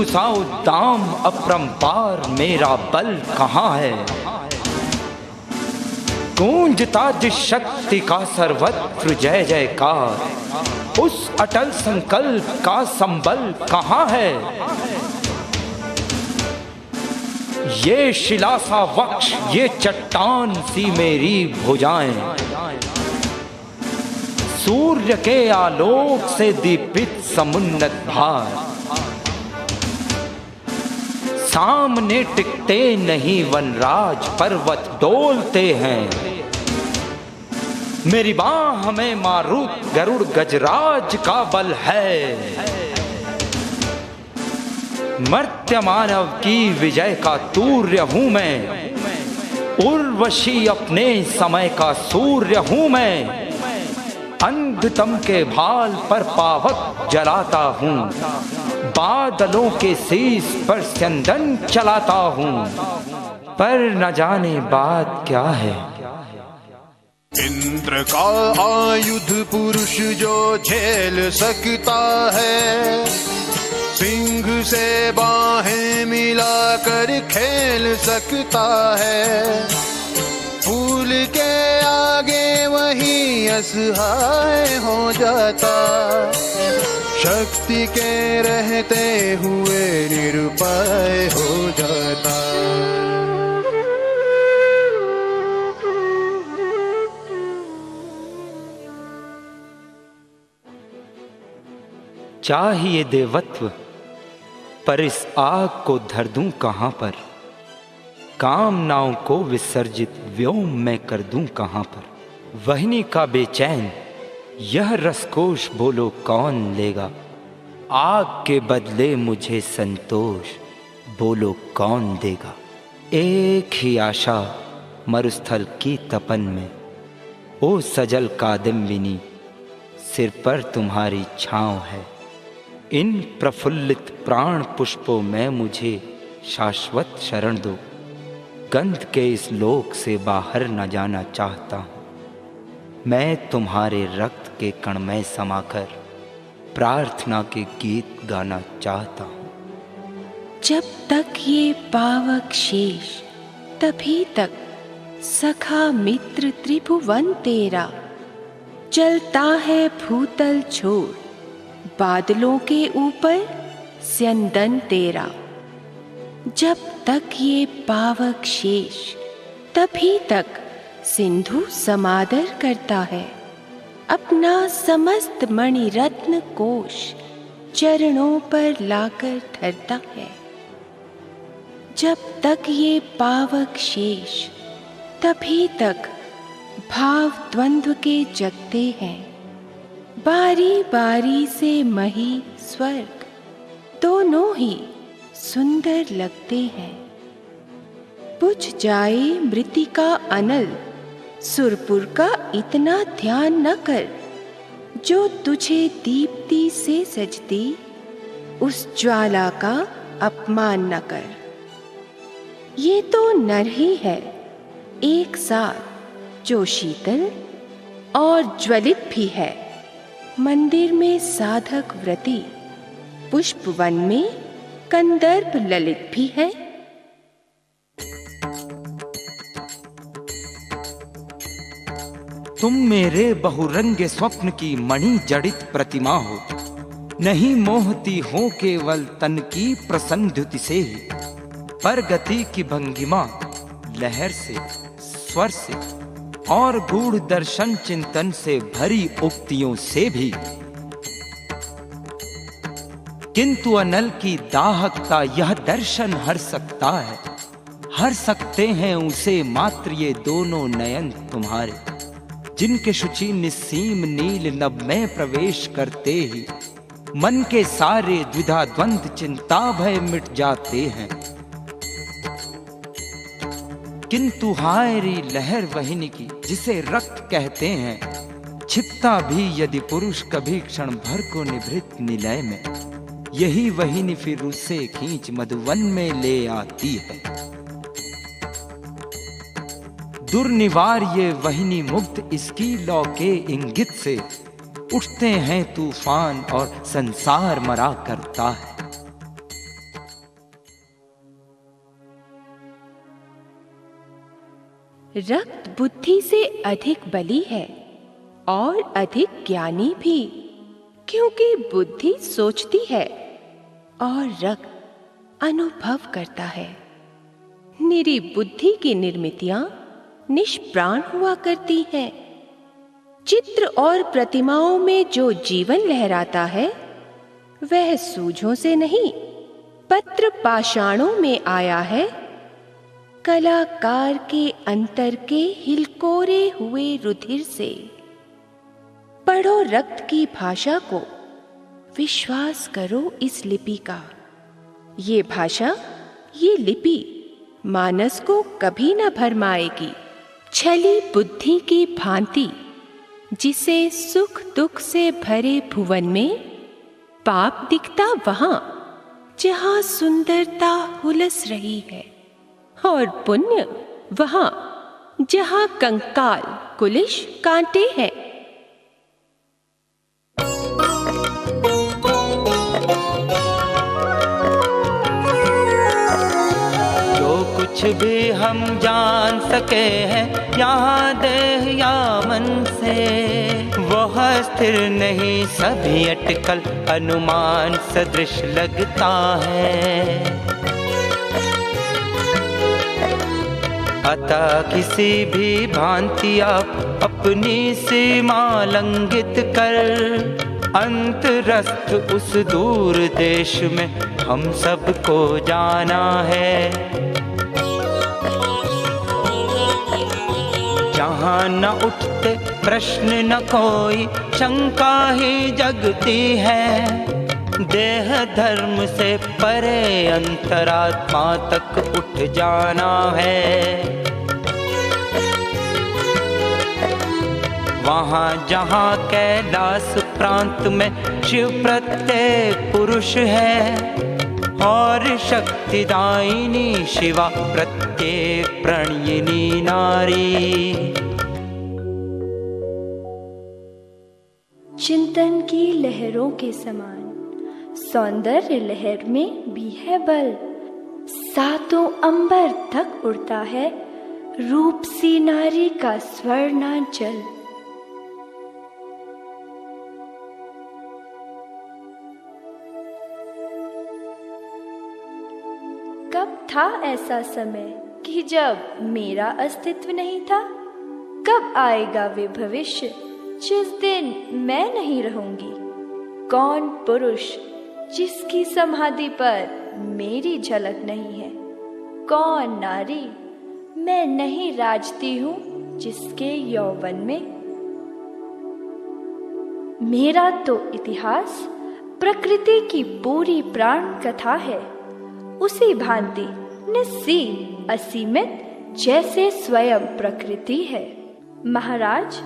सिंधु सा उद्दाम अपरंपार मेरा बल कहाँ है। गूंजता जिस शक्ति का सर्वत्र जय जयकार, उस अटल संकल्प का संबल कहाँ है। ये शिला सा वक्ष, ये चट्टान सी मेरी भुजाएं, सूर्य के आलोक से दीपित समुन्नत भार, सामने टिकते नहीं वनराज पर्वत डोलते हैं। मेरी बाह में मारुत गरुड़ गजराज का बल है। मर्त्य मानव की विजय का तूर्य हूं मैं, उर्वशी अपने समय का सूर्य हूं मैं। अंधतम के भाल पर पावक जलाता हूँ, बादलों के शीश पर चंदन चलाता हूँ, पर न जाने बात क्या है। इंद्र का आयुध पुरुष जो झेल सकता है, सिंह से बाहें मिलाकर खेल सकता है। फूल के आगे वही असहाय हो जाता, शक्ति के रहते हुए निरुपाय हो जाता। चाहिए देवत्व, पर इस आग को धर दूं कहां पर। कामनाओं को विसर्जित व्योम में कर दूं कहां पर। वहनी का बेचैन यह रसकोश बोलो कौन लेगा। आग के बदले मुझे संतोष बोलो कौन देगा। एक ही आशा मरुस्थल की तपन में, ओ सजल कादम्बिनी सिर पर तुम्हारी छांव है। इन प्रफुल्लित प्राण पुष्पों में मुझे शाश्वत शरण दो। गंध के इस लोक से बाहर न जाना चाहता हूँ। मैं तुम्हारे रक्त के कण में समाकर प्रार्थना के गीत गाना चाहता हूँ। जब तक ये पावक शेष, तभी तक सखा मित्र त्रिभुवन तेरा। चलता है भूतल छोड़, बादलों के ऊपर स्यंदन तेरा। जब तक ये पावक शेष, तभी तक सिंधु समादर करता है। अपना समस्त मणिरत्न कोश चरणों पर लाकर धरता है। जब तक ये पावक शेष, तभी तक भाव द्वंद्व के जगते हैं। बारी बारी से मही स्वर्ग दोनों ही सुंदर लगते हैं। बुझ जाए मृतिका अनल, सुरपुर का इतना ध्यान न कर। जो तुझे दीप्ति से सजती, उस ज्वाला का अपमान न कर। ये तो नर ही है एक साथ, जो शीतल और ज्वलित भी है। मंदिर में साधक व्रती, पुष्पवन में कंदर्प ललित भी है। तुम मेरे बहुरंगे स्वप्न की मणि जड़ित प्रतिमा हो। नहीं मोहती हो केवल तन की प्रसन्नति से ही, पर गति की भंगिमा लहर से, स्वर से और गूढ़ दर्शन चिंतन से भरी उक्तियों से भी। किंतु अनल की दाहकता यह दर्शन हर सकता है। हर सकते हैं उसे मात्र ये दोनों नयन तुम्हारे, जिनके शुचि निस्सीम नील नभ में प्रवेश करते ही मन के सारे द्विधा द्वंद चिंता भय मिट जाते हैं। किंतु हायरी लहर वहिनी की, जिसे रक्त कहते हैं, छिपता भी यदि पुरुष कभी क्षण भर को निभृत निलय में, यही वहिनी फिर उसे खींच मधुवन में ले आती है। दुर्निवार ये वहिनी मुग्ध इसकी लौ के इंगित से, उठते हैं तूफान और संसार मरा करता है। रक्त बुद्धि से अधिक बली है और अधिक ज्ञानी भी, क्योंकि बुद्धि सोचती है और रक्त अनुभव करता है। निरी बुद्धि की निर्मितियां निष्प्राण हुआ करती हैं। चित्र और प्रतिमाओं में जो जीवन लहराता है वह सूझों से नहीं, पत्र पाषाणों में आया है। कलाकार के अंतर के हिलकोरे हुए रुधिर से। पढ़ो रक्त की भाषा को, विश्वास करो इस लिपि का। ये भाषा, ये लिपि मानस को कभी न भरमाएगी। छली बुद्धि की भांति जिसे सुख दुख से भरे भुवन में पाप दिखता वहां जहां सुंदरता हुलस रही है, और पुण्य वहां जहां कंकाल कुलिश कांटे हैं। कुछ भी हम जान सके हैं यहाँ देह या मन से, वह स्थिर नहीं सभी अटकल अनुमान सदृश लगता है। अतः किसी भी भांति आप अपनी सीमा लंघित कर अंतरस्थ उस दूर देश में हम सबको जाना है। जहाँ न उठते प्रश्न न कोई शंका ही जगती है। देह धर्म से परे अंतरात्मा तक उठ जाना है। वहाँ जहाँ कैलाश प्रांत में शिव प्रत्यय पुरुष है और शक्तिदायिनी शिवा प्रत्येक प्रणयिनी नारी। चिंतन की लहरों के समान सौंदर्य लहर में भी है बल। सातों अंबर तक उड़ता है रूप सी नारी का स्वर्णांचल। कब था ऐसा समय कि जब मेरा अस्तित्व नहीं था? कब आएगा वे भविष्य जिस दिन मैं नहीं रहूंगी? कौन पुरुष जिसकी समाधि पर मेरी झलक नहीं है? कौन नारी मैं नहीं राजती हूँ जिसके यौवन में? मेरा तो इतिहास प्रकृति की पूरी प्राण कथा है, उसी भांति निस्सीम असीमित जैसे स्वयं प्रकृति है। महाराज,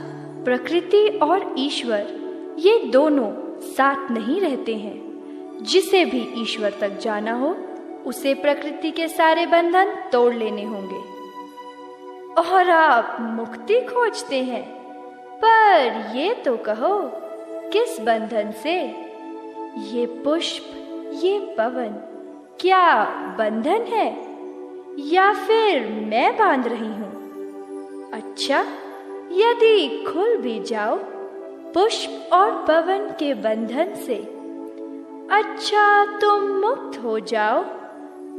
प्रकृति और ईश्वर ये दोनों साथ नहीं रहते हैं। जिसे भी ईश्वर तक जाना हो उसे प्रकृति के सारे बंधन तोड़ लेने होंगे। और आप मुक्ति खोजते हैं, पर ये तो कहो किस बंधन से? ये पुष्प, ये पवन क्या बंधन है या फिर मैं बांध रही हूँ? अच्छा, यदि खुल भी जाओ पुष्प और पवन के बंधन से, अच्छा तुम मुक्त हो जाओ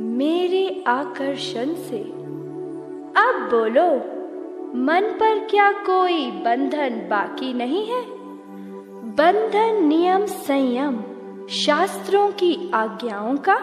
मेरे आकर्षण से। अब बोलो, मन पर क्या कोई बंधन बाकी नहीं है? बंधन नियम संयम शास्त्रों की आज्ञाओं का